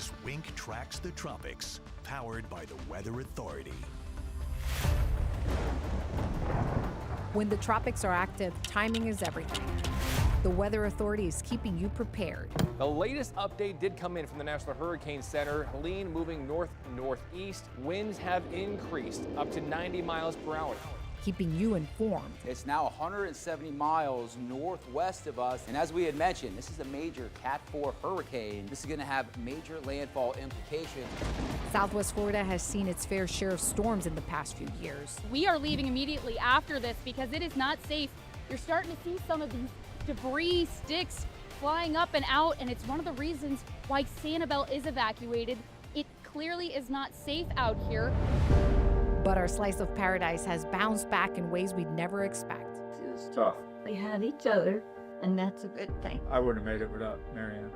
is Wink Tracks the Tropics, powered by the Weather Authority. When the tropics are active, timing is everything. The Weather Authority is keeping you prepared. The latest update did come in from the National Hurricane Center. Helene moving north-northeast. Winds have increased up to 90 miles per hour. Keeping you informed. It's now 170 miles northwest of us. And as we had mentioned, this is a major Cat 4 hurricane. This is going to have major landfall implications. Southwest Florida has seen its fair share of storms in the past few years. We are leaving immediately after this because it is not safe. You're starting to see some of these debris, sticks flying up and out, and it's one of the reasons why Sanibel is evacuated. It clearly is not safe out here. But our slice of paradise has bounced back in ways we'd never expect. It was tough. We had each other, and that's a good thing. I wouldn't have made it without Marianne.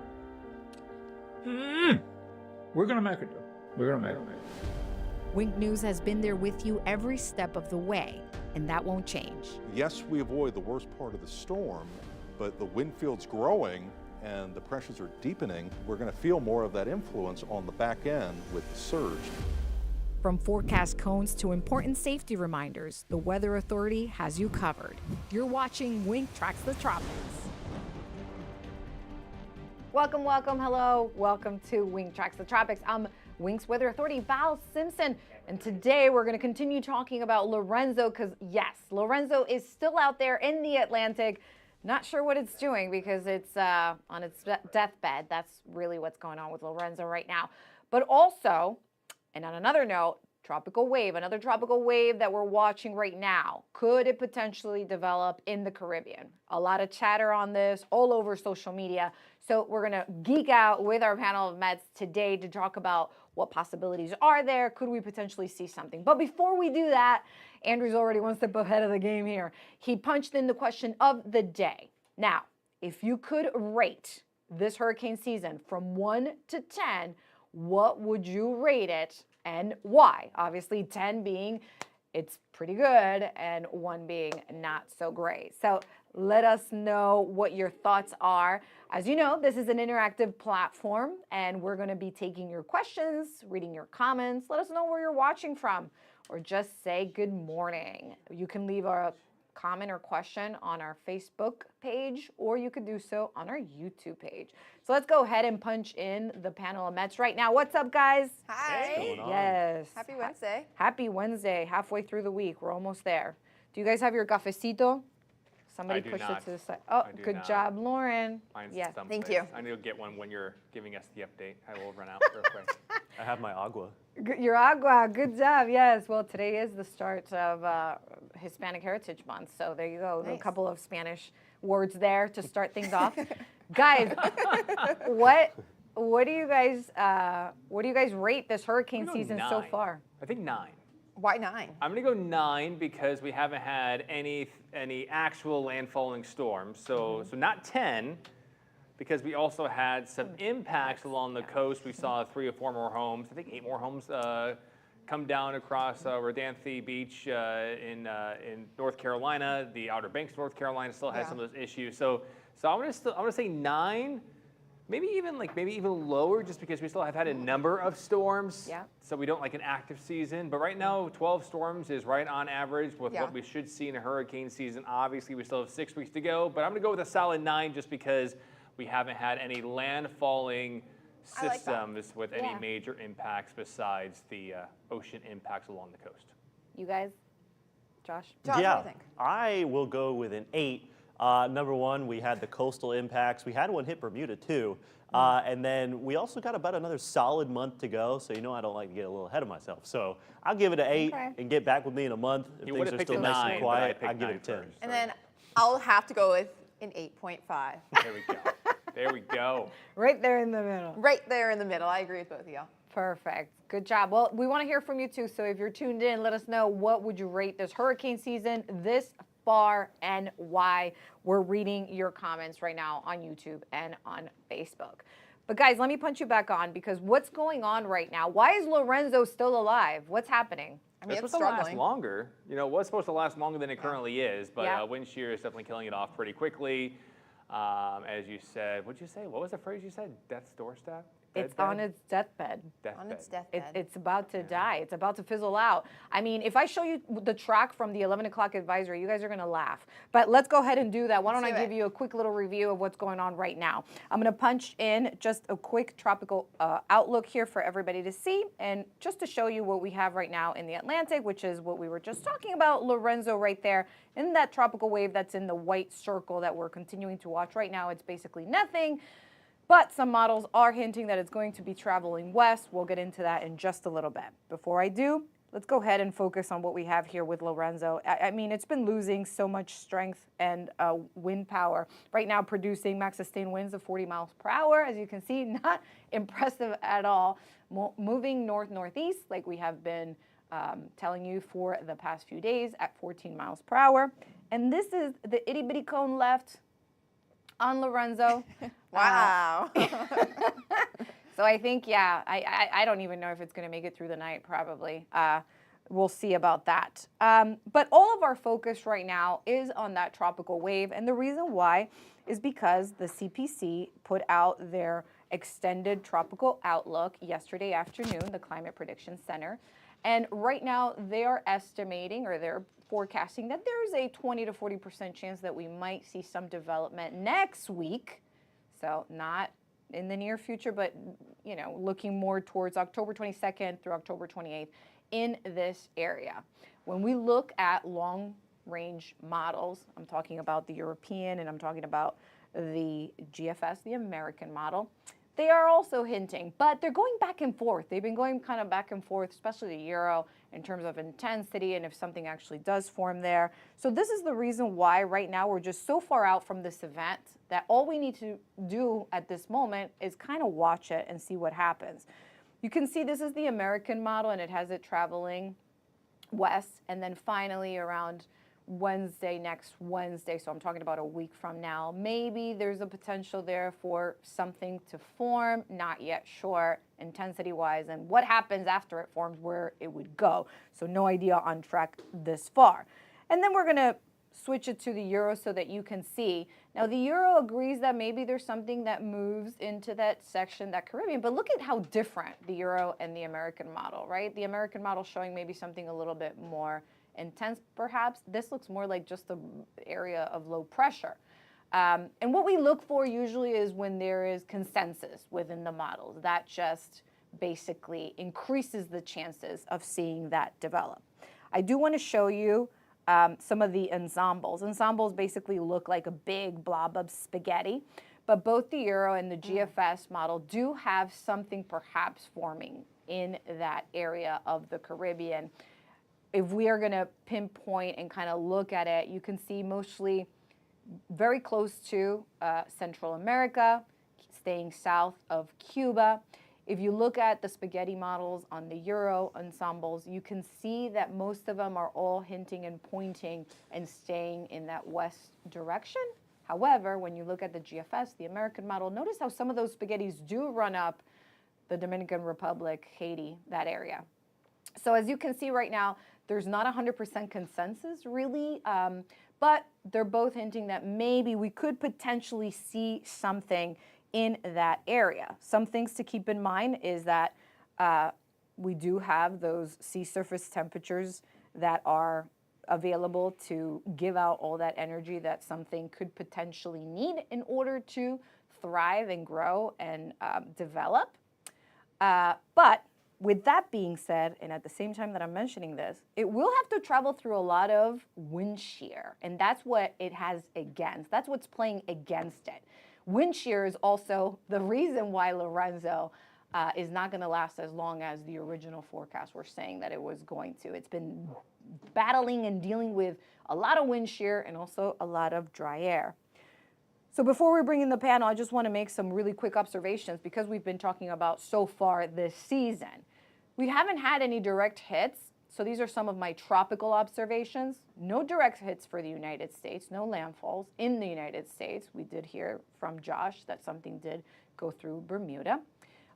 We're gonna make it, though. We're gonna make it. Wink News has been there with you every step of the way, and that won't change. Yes, we avoid the worst part of the storm, but the wind field's growing and the pressures are deepening. We're going to feel more of that influence on the back end with the surge. From forecast cones to important safety reminders, the Weather Authority has you covered. You're watching Wink Tracks the Tropics. Welcome, hello. Welcome to Wink Tracks the Tropics. I'm Wink's Weather Authority, Val Simpson. And today we're going to continue talking about Lorenzo because, yes, Lorenzo is still out there in the Atlantic. Not sure what it's doing because it's on its deathbed. That's really what's going on with Lorenzo right now. But also, and on another note, another tropical wave that we're watching right now. Could it potentially develop in the Caribbean? A lot of chatter on this all over social media. So we're going to geek out with our panel of Mets today to talk about what possibilities are there. Could we potentially see something? But before we do that, Andrew's already one step ahead of the game here. He punched in the question of the day. Now, if you could rate this hurricane season from 1 to 10, what would you rate it and why? Obviously, 10 being it's pretty good and 1 being not so great. So let us know what your thoughts are. As you know, this is an interactive platform and we're going to be taking your questions, reading your comments. Let us know where you're watching from or just say good morning. You can leave a comment or question on our Facebook page, or you could do so on our YouTube page. So let's go ahead and punch in the panel of Mets right now. What's up, guys? Hi. Yes. Happy Wednesday. Happy Wednesday, halfway through the week. We're almost there. Do you guys have your cafecito? Somebody push it to the side. Oh, good job, Lauren. Mine's yes. Thank you. I need to get one when you're giving us the update. I will run out real quick. I have my agua. Your agua, good job. Yes. Well, today is the start of Hispanic Heritage Month, so there you go. Nice. A couple of Spanish words there to start things off. Guys, what do you guys rate this hurricane season so far? I think 9. Why 9? I'm going to go 9 because we haven't had any actual landfalling storms. So not 10 because we also had some impacts along the coast. We saw 3 or 4 more homes. I think 8 more homes come down across Rodanthe Beach in North Carolina. The Outer Banks, North Carolina, still has some of those issues. So I'm gonna say 9. Maybe even lower, just because we still have had a number of storms. Yeah. So we don't like an active season. But right now, 12 storms is right on average with what we should see in a hurricane season. Obviously, we still have 6 weeks to go. But I'm going to go with a solid 9 just because we haven't had any landfalling systems with any major impacts besides the ocean impacts along the coast. You guys? Josh, what do you think? I will go with an 8. Number 1, we had the coastal impacts. We had one hit Bermuda too. And then we also got about another solid month to go. So you know I don't like to get a little ahead of myself. So I'll give it an 8 and get back with me in a month. If things are still nice and quiet, I'll give it a 10. And then I'll have to go with an 8.5. There we go. There we go. Right there in the middle. Right there in the middle. I agree with both of y'all. Perfect. Good job. Well, we want to hear from you too. So if you're tuned in, let us know what would you rate this hurricane season this far and why. We're reading your comments right now on YouTube and on Facebook. But guys, let me punch you back on because what's going on right now? Why is Lorenzo still alive? What's happening? I mean, it's supposed to last longer. You know, it was supposed to last longer than it currently is, but wind shear is definitely killing it off pretty quickly. As you said, what'd you say? What was the phrase you said? Death's doorstep? It's on its deathbed. On its deathbed. It's about to die. It's about to fizzle out. I mean, if I show you the track from the 11 o'clock advisory, you guys are going to laugh. But let's go ahead and do that. Why don't I give you a quick little review of what's going on right now? I'm going to punch in just a quick tropical outlook here for everybody to see. And just to show you what we have right now in the Atlantic, which is what we were just talking about, Lorenzo right there in that tropical wave that's in the white circle that we're continuing to watch right now. It's basically nothing. But some models are hinting that it's going to be traveling west. We'll get into that in just a little bit. Before I do, let's go ahead and focus on what we have here with Lorenzo. I mean, it's been losing so much strength and wind power. Right now producing max sustained winds of 40 miles per hour. As you can see, not impressive at all. Moving north-northeast like we have been telling you for the past few days at 14 miles per hour. And this is the itty-bitty cone left on Lorenzo. Wow. So I think, yeah, I don't even know if it's going to make it through the night, probably. We'll see about that. But all of our focus right now is on that tropical wave. And the reason why is because the CPC put out their extended tropical outlook yesterday afternoon, the Climate Prediction Center. And right now they are estimating, or they're forecasting, that there's a 20 to 40% chance that we might see some development next week. So not in the near future, but you know, looking more towards October 22nd through October 28th in this area. When we look at long range models, I'm talking about the European and I'm talking about the GFS, the American model, they are also hinting, but they're going back and forth. They've been going kind of back and forth, especially the Euro, in terms of intensity and if something actually does form there. So this is the reason why right now we're just so far out from this event that all we need to do at this moment is kind of watch it and see what happens. You can see this is the American model and it has it traveling west, and then finally around next Wednesday, so I'm talking about a week from now, maybe there's a potential there for something to form, not yet sure intensity-wise, and what happens after it forms, where it would go. So no idea on track this far. And then we're going to switch it to the Euro so that you can see. Now the Euro agrees that maybe there's something that moves into that section, that Caribbean, but look at how different the Euro and the American model, right? The American model showing maybe something a little bit more intense perhaps. This looks more like just an area of low pressure. And what we look for usually is when there is consensus within the models. That just basically increases the chances of seeing that develop. I do want to show you some of the ensembles. Ensembles basically look like a big blob of spaghetti, but both the Euro and the GFS model do have something perhaps forming in that area of the Caribbean. If we are going to pinpoint and kind of look at it, you can see mostly very close to Central America, staying south of Cuba. If you look at the spaghetti models on the Euro ensembles, you can see that most of them are all hinting and pointing and staying in that west direction. However, when you look at the GFS, the American model, notice how some of those spaghettis do run up the Dominican Republic, Haiti, that area. So as you can see right now, there's not 100% consensus really, but they're both hinting that maybe we could potentially see something in that area. Some things to keep in mind is that we do have those sea surface temperatures that are available to give out all that energy that something could potentially need in order to thrive and grow and develop. But with that being said, and at the same time that I'm mentioning this, it will have to travel through a lot of wind shear, and that's what it has against. That's what's playing against it. Wind shear is also the reason why Lorenzo is not going to last as long as the original forecast were saying that it was going to. It's been battling and dealing with a lot of wind shear and also a lot of dry air. So before we bring in the panel, I just want to make some really quick observations because we've been talking about so far this season. We haven't had any direct hits, so these are some of my tropical observations. No direct hits for the United States, no landfalls in the United States. We did hear from Josh that something did go through Bermuda.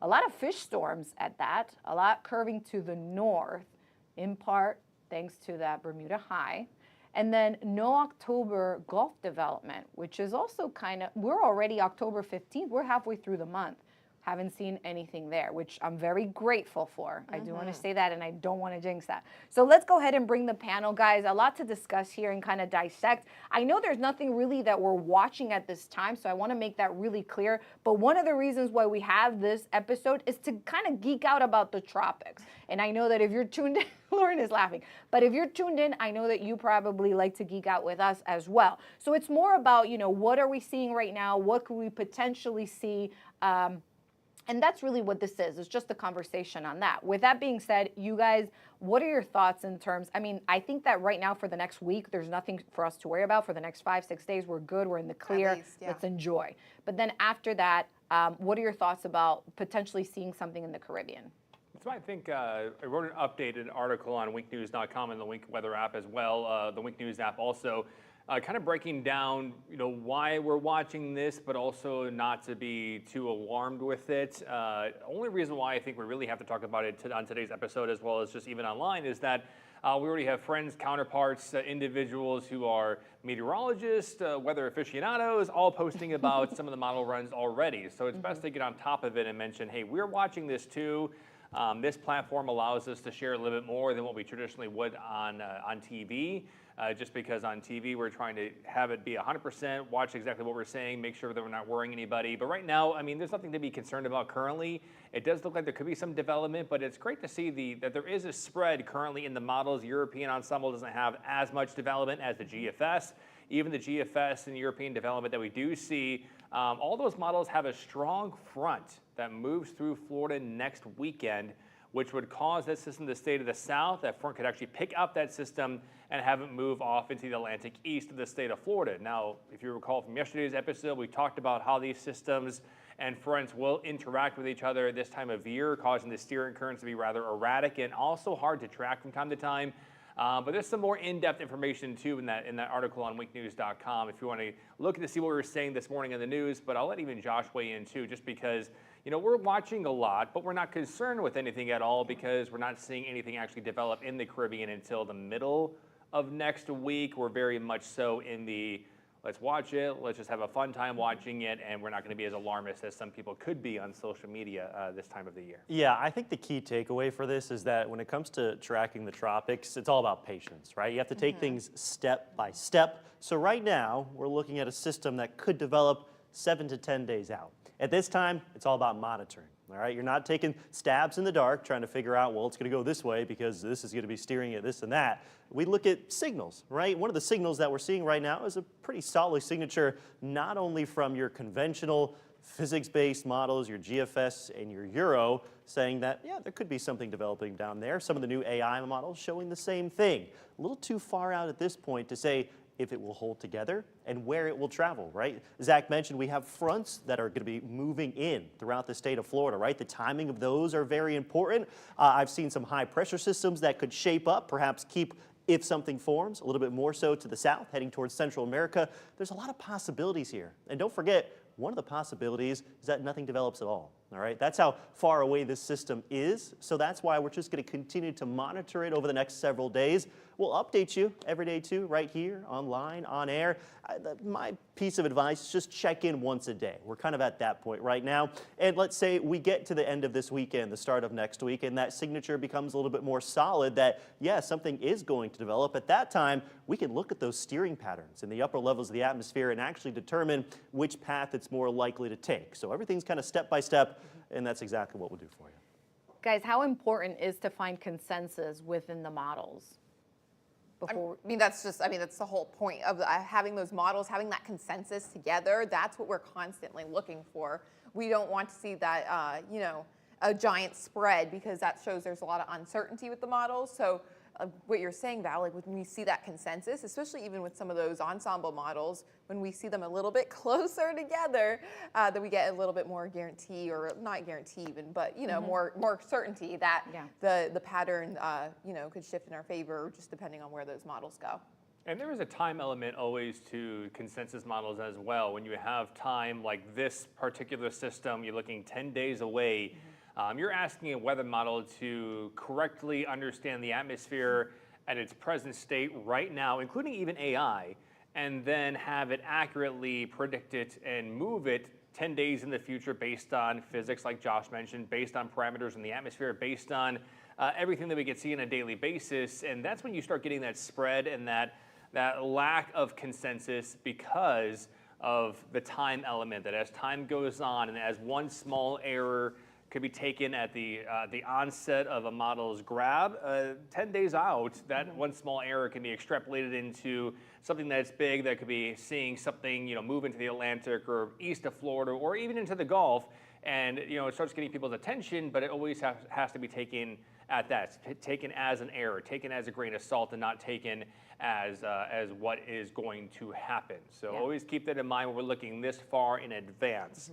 A lot of fish storms at that, a lot curving to the north, in part thanks to that Bermuda high. And then no October Gulf development, which is also kind of, we're already October 15th, we're halfway through the month. Haven't seen anything there, which I'm very grateful for. I do want to say that, and I don't want to jinx that. So let's go ahead and bring the panel, guys. A lot to discuss here and kind of dissect. I know there's nothing really that we're watching at this time, so I want to make that really clear. But one of the reasons why we have this episode is to kind of geek out about the tropics. And I know that if you're tuned in, Lauren is laughing, but if you're tuned in, I know that you probably like to geek out with us as well. So it's more about, you know, what are we seeing right now? What could we potentially see? And that's really what this is. It's just a conversation on that. With that being said, you guys, what are your thoughts in terms? I mean, I think that right now for the next week, there's nothing for us to worry about. For the next 5-6 days, we're good. We're in the clear. least, yeah. Let's enjoy. But then after that, what are your thoughts about potentially seeing something in the Caribbean? So I think I wrote an updated article on winknews.com and the Wink Weather app as well, the Wink News app also. Kind of breaking down, you know, why we're watching this, but also not to be too alarmed with it. Only reason why I think we really have to talk about it on today's episode, as well as just even online, is that we already have friends, counterparts, individuals who are meteorologists, weather aficionados, all posting about some of the model runs already. So it's best to get on top of it and mention, hey, we're watching this too. This platform allows us to share a little bit more than what we traditionally would on TV. Just because on TV we're trying to have it be 100%, watch exactly what we're saying, make sure that we're not worrying anybody. But right now, I mean, there's nothing to be concerned about currently. It does look like there could be some development, but it's great to see that there is a spread currently in the models. European ensemble doesn't have as much development as the GFS. Even the GFS and European development that we do see, all those models have a strong front that moves through Florida next weekend, which would cause that system to stay to the south. That front could actually pick up that system and have it move off into the Atlantic east of the state of Florida. Now, if you recall from yesterday's episode, we talked about how these systems and fronts will interact with each other at this time of year, causing the steering currents to be rather erratic and also hard to track from time to time. But there's some more in-depth information too in that article on winknews.com if you want to look to see what we were saying this morning in the news. But I'll let even Josh weigh in too, just because, you know, we're watching a lot, but we're not concerned with anything at all because we're not seeing anything actually develop in the Caribbean until the middle of next week. We're very much so in the let's watch it, let's just have a fun time watching it, and we're not going to be as alarmist as some people could be on social media this time of the year. Yeah, I think the key takeaway for this is that when it comes to tracking the tropics, it's all about patience, right? You have to take things step by step. So right now, we're looking at a system that could develop 7 to 10 days out. At this time, it's all about monitoring. All right, you're not taking stabs in the dark trying to figure out, well, it's going to go this way because this is going to be steering at this and that. We look at signals, right? One of the signals that we're seeing right now is a pretty solid signature, not only from your conventional physics-based models, your GFS and your Euro, saying that, yeah, there could be something developing down there. Some of the new AI models showing the same thing. A little too far out at this point to say if it will hold together and where it will travel, right? Zach mentioned we have fronts that are going to be moving in throughout the state of Florida, right? The timing of those are very important. I've seen some high pressure systems that could shape up, perhaps keep, if something forms, a little bit more so to the south, heading towards Central America. There's a lot of possibilities here. And don't forget, one of the possibilities is that nothing develops at all. All right, that's how far away this system is. So that's why we're just going to continue to monitor it over the next several days. We'll update you every day too, right here, online, on air. My piece of advice is just check in once a day. We're kind of at that point right now. And let's say we get to the end of this weekend, the start of next week, and that signature becomes a little bit more solid that, yeah, something is going to develop. At that time, we can look at those steering patterns in the upper levels of the atmosphere and actually determine which path it's more likely to take. So everything's kind of step by step, and that's exactly what we'll do for you. Guys, how important is to find consensus within the models? That's the whole point of having those models, having that consensus together. That's what we're constantly looking for. We don't want to see that, a giant spread because that shows there's a lot of uncertainty with the models. So what you're saying, Val, like when we see that consensus, especially even with some of those ensemble models, when we see them a little bit closer together, that we get a little bit more guarantee, or not guarantee even, but more certainty that the pattern could shift in our favor, just depending on where those models go. And there is a time element always to consensus models as well. When you have time like this particular system, you're looking 10 days away. You're asking a weather model to correctly understand the atmosphere at its present state right now, including even AI, and then have it accurately predict it and move it 10 days in the future based on physics, like Josh mentioned, based on parameters in the atmosphere, based on everything that we can see on a daily basis. And that's when you start getting that spread and that lack of consensus because of the time element, that as time goes on and as one small error could be taken at the onset of a model's grab, 10 days out, that one small error can be extrapolated into something that's big that could be seeing something, move into the Atlantic or east of Florida or even into the Gulf. And, it starts getting people's attention, but it always has to be taken at that, taken as an error, taken as a grain of salt and not taken as what is going to happen. So always keep that in mind when we're looking this far in advance.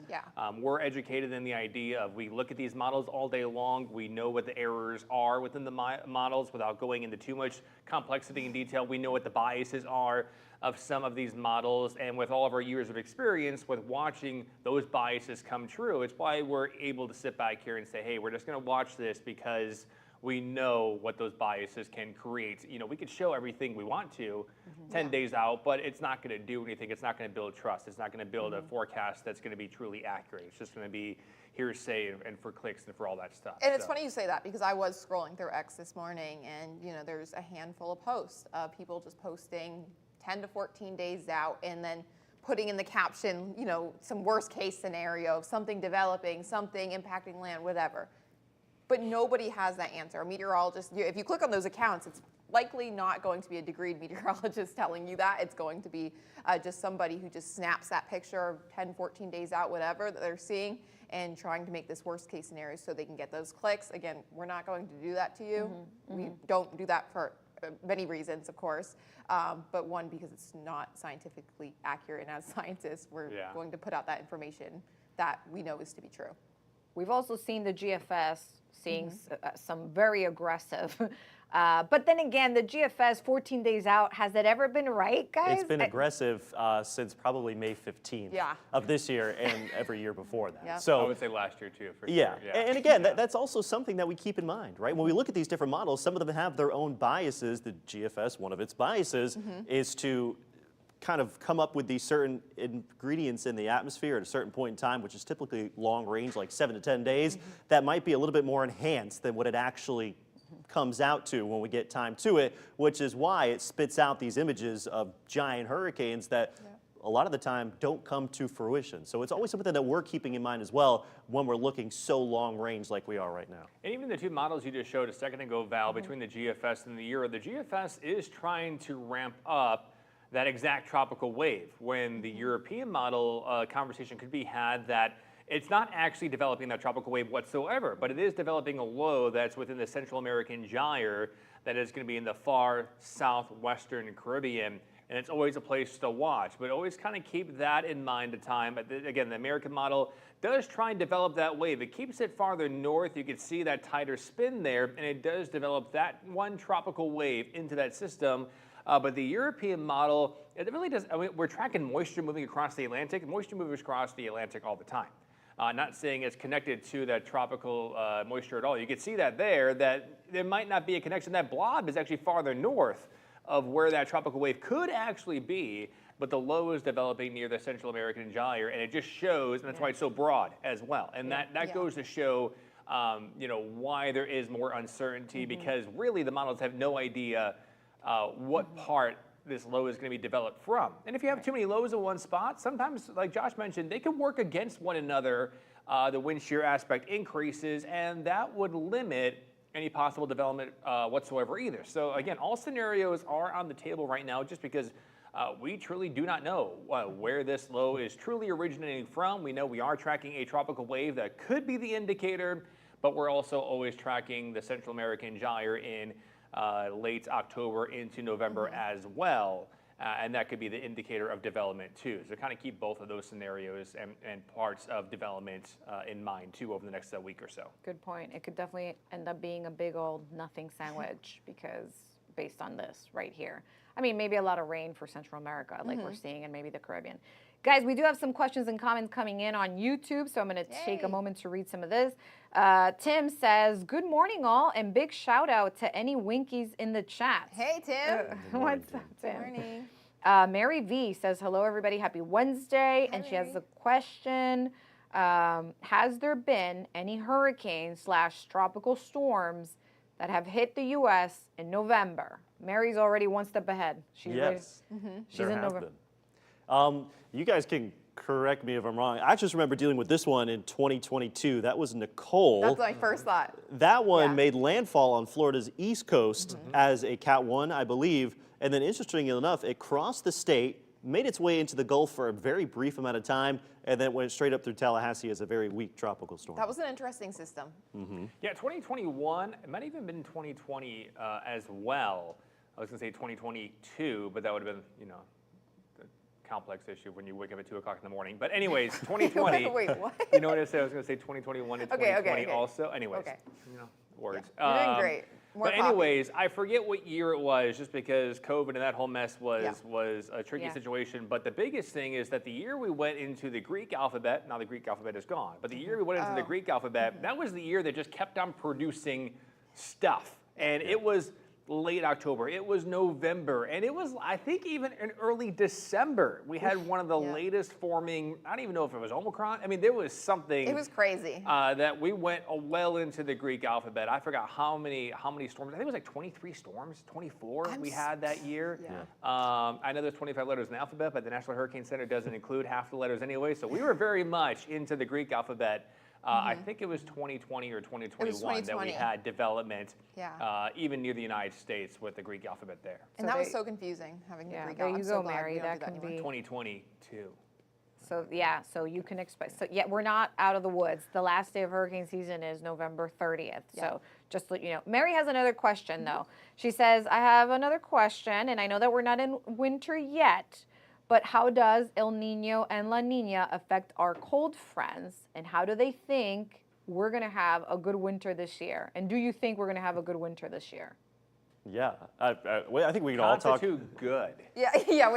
We're educated in the idea of we look at these models all day long. We know what the errors are within the models without going into too much complexity and detail. We know what the biases are of some of these models, and with all of our years of experience with watching those biases come true, it's why we're able to sit back here and say, hey, we're just going to watch this because we know what those biases can create. We could show everything we want to 10 days out, but it's not going to do anything. It's not going to build trust. It's not going to build a forecast that's going to be truly accurate. It's just going to be hearsay and for clicks and for all that stuff. And it's funny you say that because I was scrolling through X this morning, and there's a handful of posts of people just posting 10 to 14 days out and then putting in the caption, some worst case scenario of something developing, something impacting land, whatever. But nobody has that answer. A meteorologist, if you click on those accounts, it's likely not going to be a degreed meteorologist telling you that. It's going to be just somebody who just snaps that picture of 10, 14 days out, whatever that they're seeing, and trying to make this worst case scenario so they can get those clicks. Again, we're not going to do that to you. We don't do that for many reasons, of course, but one, because it's not scientifically accurate, and as scientists, we're going to put out that information that we know is to be true. We've also seen the GFS seeing some very aggressive, but then again, the GFS 14 days out, has that ever been right, guys? It's been aggressive since probably May 15th of this year and every year before that. So I would say last year too, for sure. And again, that's also something that we keep in mind, right? When we look at these different models, some of them have their own biases. The GFS, one of its biases, is to kind of come up with these certain ingredients in the atmosphere at a certain point in time, which is typically long range, like 7 to 10 days, that might be a little bit more enhanced than what it actually comes out to when we get time to it, which is why it spits out these images of giant hurricanes that a lot of the time don't come to fruition. So it's always something that we're keeping in mind as well when we're looking so long range like we are right now. And even the two models you just showed a second ago, Val, between the GFS and the Euro, the GFS is trying to ramp up that exact tropical wave, when the European model conversation could be had that it's not actually developing that tropical wave whatsoever, but it is developing a low that's within the Central American gyre that is going to be in the far southwestern Caribbean, and it's always a place to watch. But always kind of keep that in mind at time. Again, the American model does try and develop that wave. It keeps it farther north. You can see that tighter spin there, and it does develop that one tropical wave into that system. But the European model, it really does. I mean, we're tracking moisture moving across the Atlantic. Moisture moves across the Atlantic all the time. Not saying it's connected to that tropical moisture at all. You can see that there might not be a connection. That blob is actually farther north of where that tropical wave could actually be, but the low is developing near the Central American gyre, and it just shows, and that's why it's so broad as well. And that goes to show, why there is more uncertainty, because really the models have no idea what part this low is going to be developed from. And if you have too many lows in one spot, sometimes, like Josh mentioned, they can work against one another. The wind shear aspect increases, and that would limit any possible development whatsoever either. So again, all scenarios are on the table right now just because we truly do not know where this low is truly originating from. We know we are tracking a tropical wave that could be the indicator, but we're also always tracking the Central American gyre in late October into November as well. And that could be the indicator of development too. So kind of keep both of those scenarios and parts of development in mind too over the next week or so. Good point. It could definitely end up being a big old nothing sandwich because based on this right here. I mean, maybe a lot of rain for Central America like we're seeing, and maybe the Caribbean. Guys, we do have some questions and comments coming in on YouTube, so I'm going to take a moment to read some of this. Tim says, good morning all, and big shout out to any Winkies in the chat. Hey, Tim. What's up, Tim? Good morning. Mary V says, hello, everybody. Happy Wednesday. And she has a question. Has there been any hurricanes / tropical storms that have hit the U.S. in November? Mary's already one step ahead. She's Yes, She's there in have November. been. You guys can correct me if I'm wrong. I just remember dealing with this one in 2022. That was Nicole. That's my first thought. That one Yeah. made landfall on Florida's east coast as a Cat 1, I believe. And then interestingly enough, it crossed the state, made its way into the Gulf for a very brief amount of time, and then went straight up through Tallahassee as a very weak tropical storm. That was an interesting system. Yeah, 2021, it might have even been 2020 as well. I was going to say 2022, but that would have been, you know, the complex issue when you wake up at 2 o'clock in the morning. But anyways, 2020. Wait, what? You know what I said? I was going to say 2021 and 2020 okay. also. Anyways, Okay. you know, words. You're doing great. More But coffee. anyways, I forget what year it was, just because COVID and that whole mess was a tricky Yeah. situation. But the biggest thing is that the year we went into the Greek alphabet, now the Greek alphabet is gone, but the year we went into the Greek alphabet, that was the year that just kept on producing stuff. And it was late October, it was November, and it was, I think, even in early December, we had one of the latest forming, I don't even know if it was Omicron. I mean, there was something. It was crazy. That we went well into the Greek alphabet. I forgot how many storms. I think it was like 23 storms, 24 we had that year. I know there's 25 letters in the alphabet, but the National Hurricane Center doesn't include half the letters anyway. So we were very much into the Greek alphabet. I think it was 2020 or 2021 that we had development, even near the United States with the Greek alphabet there. And that was so confusing, having the Greek there alphabet. you go, Mary. That can be 2022. So yeah, so you can expect. So yeah, we're not out of the woods. The last day of hurricane season is November 30th. So just to let you know. Mary has another question though. She says, I have another question, and I know that we're not in winter yet, but how does El Nino and La Nina affect our cold friends, and how do they think we're going to have a good winter this year? And do you think we're going to have a good winter this year? Yeah, I think we can all talk. Constitute good. Wait. Yeah,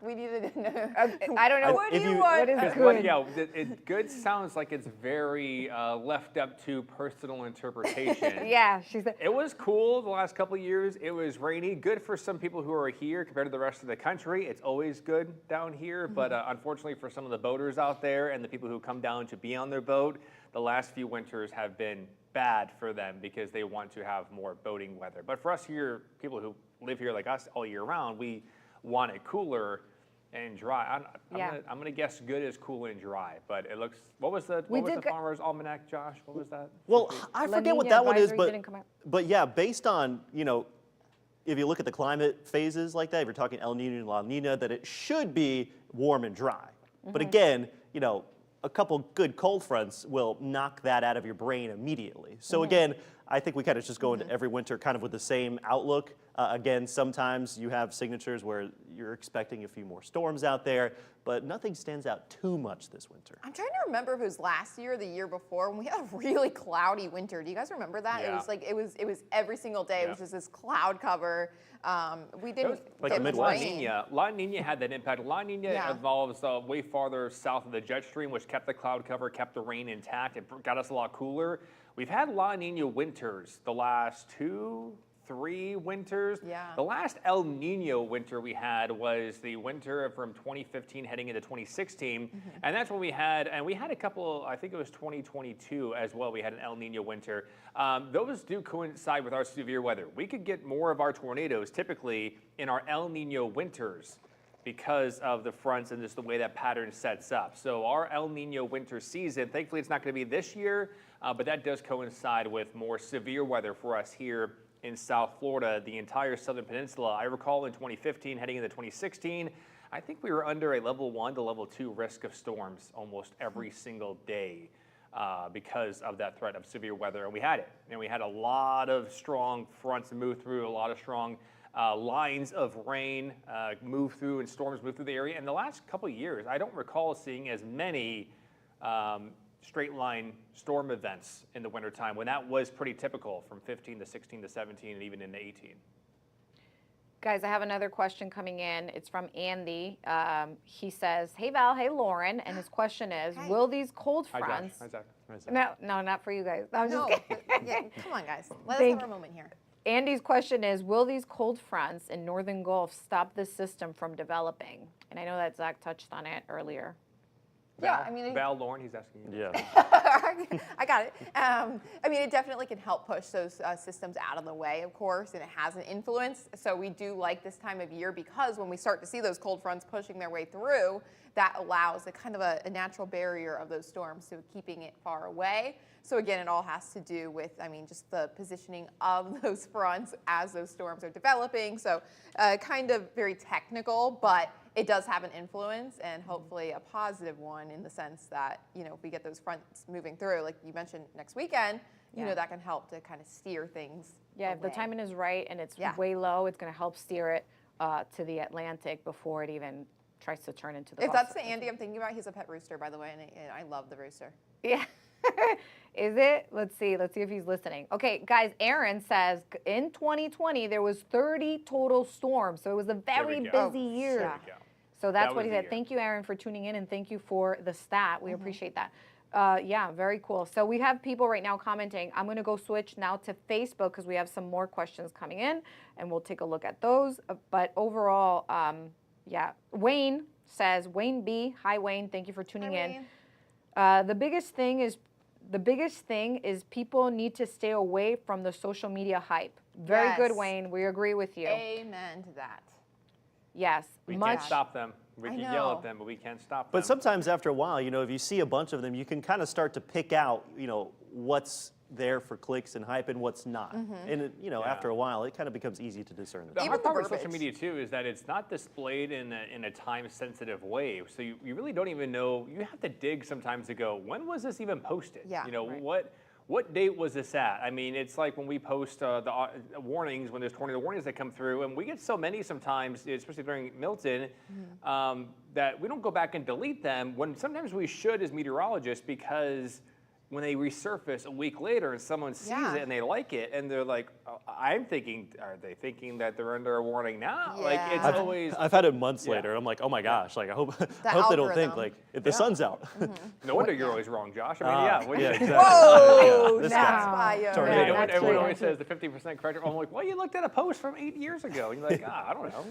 we needed to know. I don't know. What do you want? What is Well, good? yeah, good sounds like it's very left up to personal interpretation. Yeah, she said. It was cool the last couple of years. It was rainy. Good for some people who are here compared to the rest of the country. It's always good down here, but unfortunately for some of the boaters out there and the people who come down to be on their boat, the last few winters have been bad for them because they want to have more boating weather. But for us here, people who live here like us all year round, we want it cooler and dry. I'm gonna guess good is cool and dry, but it looks. What was the Farmer's Almanac, Josh? What was that? Well, I forget what that one is, didn't come out. but yeah, based on, you know, if you look at the climate phases like that, if you're talking El Nino and La Nina, that it should be warm and dry. But again, you know, a couple good cold fronts will knock that out of your brain immediately. So again, I think we kind of just go into every winter kind of with the same outlook. Again, sometimes you have signatures where you're expecting a few more storms out there, but nothing stands out too much this winter. I'm trying to remember if it was last year or the year before when we had a really cloudy winter. Do you guys remember that? Yeah. It was like it was every single day. It was just this cloud cover. We didn't like get the much Midwest. rain. La Nina had that impact. La Nina involves way farther south of the jet stream, which kept the cloud cover, kept the rain intact. It got us a lot cooler. We've had La Nina winters the last 2-3 winters. Yeah. The last El Nino winter we had was the winter from 2015 heading into 2016. And that's when we had a couple, I think it was 2022 as well, we had an El Nino winter. Those do coincide with our severe weather. We could get more of our tornadoes typically in our El Nino winters because of the fronts and just the way that pattern sets up. So our El Nino winter season, thankfully it's not going to be this year, but that does coincide with more severe weather for us here in South Florida, the entire southern peninsula. I recall in 2015, heading into 2016, I think we were under a level 1 to level 2 risk of storms almost every single day because of that threat of severe weather, and we had it. And we had a lot of strong fronts move through, a lot of strong lines of rain move through and storms move through the area. In the last couple of years, I don't recall seeing as many straight line storm events in the wintertime when that was pretty typical from 15 to 16 to 17 and even into 18. Guys, I have another question coming in. It's from Andy. He says, hey Val, hey Lauren, and his question is, will these cold fronts... Hi, Zach. No, not for you guys. I'm just kidding. Yeah, come on guys. Let us Thank- have our moment here. Andy's question is, will these cold fronts in northern Gulf stop this system from developing? And I know that Zach touched on it earlier. Yeah, I mean, Val Lauren, he's asking you. Yeah. I got it. I mean, it definitely can help push those systems out of the way, of course, and it has an influence. So we do like this time of year because when we start to see those cold fronts pushing their way through, that allows a kind of a natural barrier of those storms, so keeping it far away. So again, it all has to do with, I mean, just the positioning of those fronts as those storms are developing. So kind of very technical, but it does have an influence, and hopefully a positive one in the sense that, you know, if we get those fronts moving through, like you mentioned next weekend, you know, that can help to kind of steer things Yeah, if the away. timing is right and it's way low, it's going to help steer it to the Atlantic before it even tries to turn into the If Gulf that's the Andy I'm thinking about, he's a pet rooster, by the way, and I love the rooster. Yeah. Is it? Let's see if he's listening. Okay, guys, Aaron says in 2020 there was 30 total storms, so it was a very busy year. There we go. So that's That what he was the said. year. Thank you, Aaron, for tuning in, and thank you for the stat. We appreciate that. Yeah, very cool. So we have people right now commenting. I'm going to go switch now to Facebook because we have some more questions coming in, and we'll take a look at those. But overall, yeah, Wayne says, Wayne B. Hi, Wayne. Thank you for tuning in. The biggest thing is people need to stay away from the social media hype. Very good, Wayne. We agree with you. Amen to that. Yes. We can't stop them. We can yell at them, but we can't stop them. But sometimes after a while, you know, if you see a bunch of them, you can kind of start to pick out, you know, what's there for clicks and hype and what's not. And, it, you know, after a while, it kind of becomes easy to discern. The hard part with social media, too, is that it's not displayed in a time-sensitive way. So you really don't even know. You have to dig sometimes to go, when was this even posted? Yeah, you know, what date was this at? I mean, it's like when we post the warnings, when there's tornado warnings that come through, and we get so many sometimes, especially during Milton, that we don't go back and delete them, when sometimes we should as meteorologists, because when they resurface a week later and someone sees it and they like it, and they're like, I'm thinking, are they thinking that they're under a warning now? Like, it's always... I've had it months later. I'm like, oh my gosh, like I hope they don't think like if the sun's out. No wonder you're always wrong, Josh. I mean, yeah, exactly. Whoa, this guy. Everyone always says the 50% correct. I'm like, well, you looked at a post from 8 years ago. And you're like, I don't know.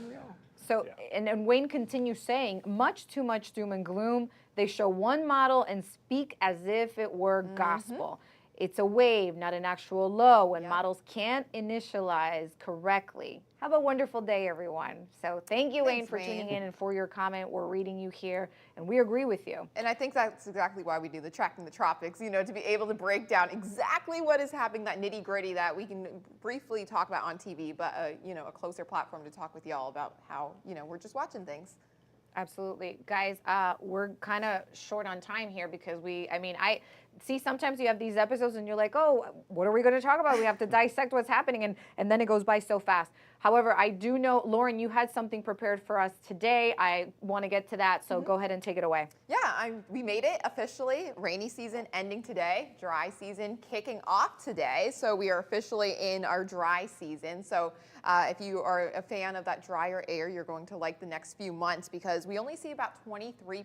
So, and Wayne continues saying, much too much doom and gloom. They show one model and speak as if it were gospel. It's a wave, not an actual low, and models can't initialize correctly. Have a wonderful day, everyone. So thank you, Wayne, for tuning in and for your comment. We're reading you here, and we agree with you. And I think that's exactly why we do the Tracking the Tropics, you know, to be able to break down exactly what is happening, that nitty-gritty that we can briefly talk about on TV, but, you know, a closer platform to talk with y'all about how, you know, we're just watching things. Absolutely. Guys, we're kind of short on time here because I see sometimes you have these episodes and you're like, oh, what are we going to talk about? We have to dissect what's happening, and then it goes by so fast. However, I do know, Lauren, you had something prepared for us today. I want to get to that, so go ahead and take it away. Yeah, we made it officially. Rainy season ending today, dry season kicking off today. So we are officially in our dry season. So if you are a fan of that drier air, you're going to like the next few months because we only see about 23%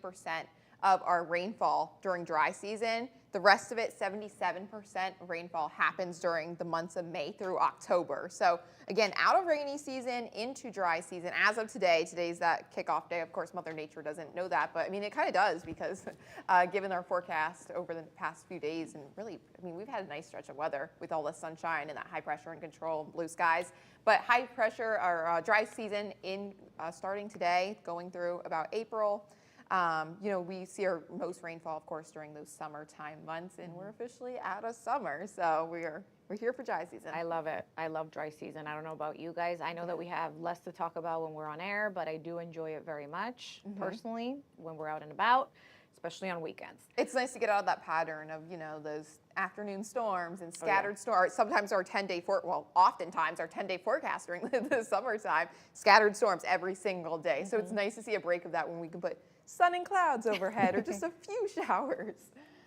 of our rainfall during dry season. The rest of it, 77% rainfall happens during the months of May through October. So again, out of rainy season into dry season. As of today, today's that kickoff day. Of course, Mother Nature doesn't know that, but I mean, it kind of does because given our forecast over the past few days, and really, I mean, we've had a nice stretch of weather with all the sunshine and that high pressure and control and blue skies. But high pressure or dry season in starting today, going through about April. You know, we see our most rainfall, of course, during those summertime months, and we're officially out of summer. So we're here for dry season. I love it. I love dry season. I don't know about you guys. I know that we have less to talk about when we're on air, but I do enjoy it very much personally when we're out and about, especially on weekends. It's nice to get out of that pattern of, you know, those afternoon storms and scattered storms. Sometimes our 10-day oftentimes our 10-day forecast during the summertime, scattered storms every single day. So it's nice to see a break of that when we can put sun and clouds overhead or just a few showers.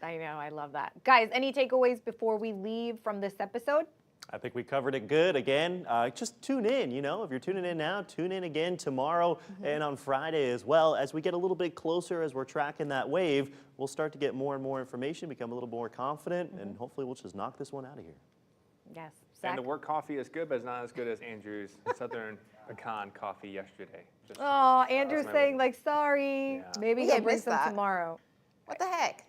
I know, I love that. Guys, any takeaways before we leave from this episode? I think we covered it good. Again, just tune in, you know, if you're tuning in now, tune in again tomorrow and on Friday as well. As we get a little bit closer, as we're tracking that wave, we'll start to get more and more information, become a little more confident, and hopefully we'll just knock this one out of here. Yes. And the work coffee is good, but it's not as good as Andrew's Southern Pecan coffee yesterday. Just- Oh, Andrew's my saying word. like, sorry. Yeah. Maybe Yeah, he'll bring missed some that. tomorrow. What the heck?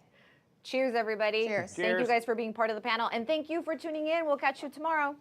Cheers, everybody. Cheers. Thank you Cheers. guys for being part of the panel. And thank you for tuning in. We'll catch you tomorrow.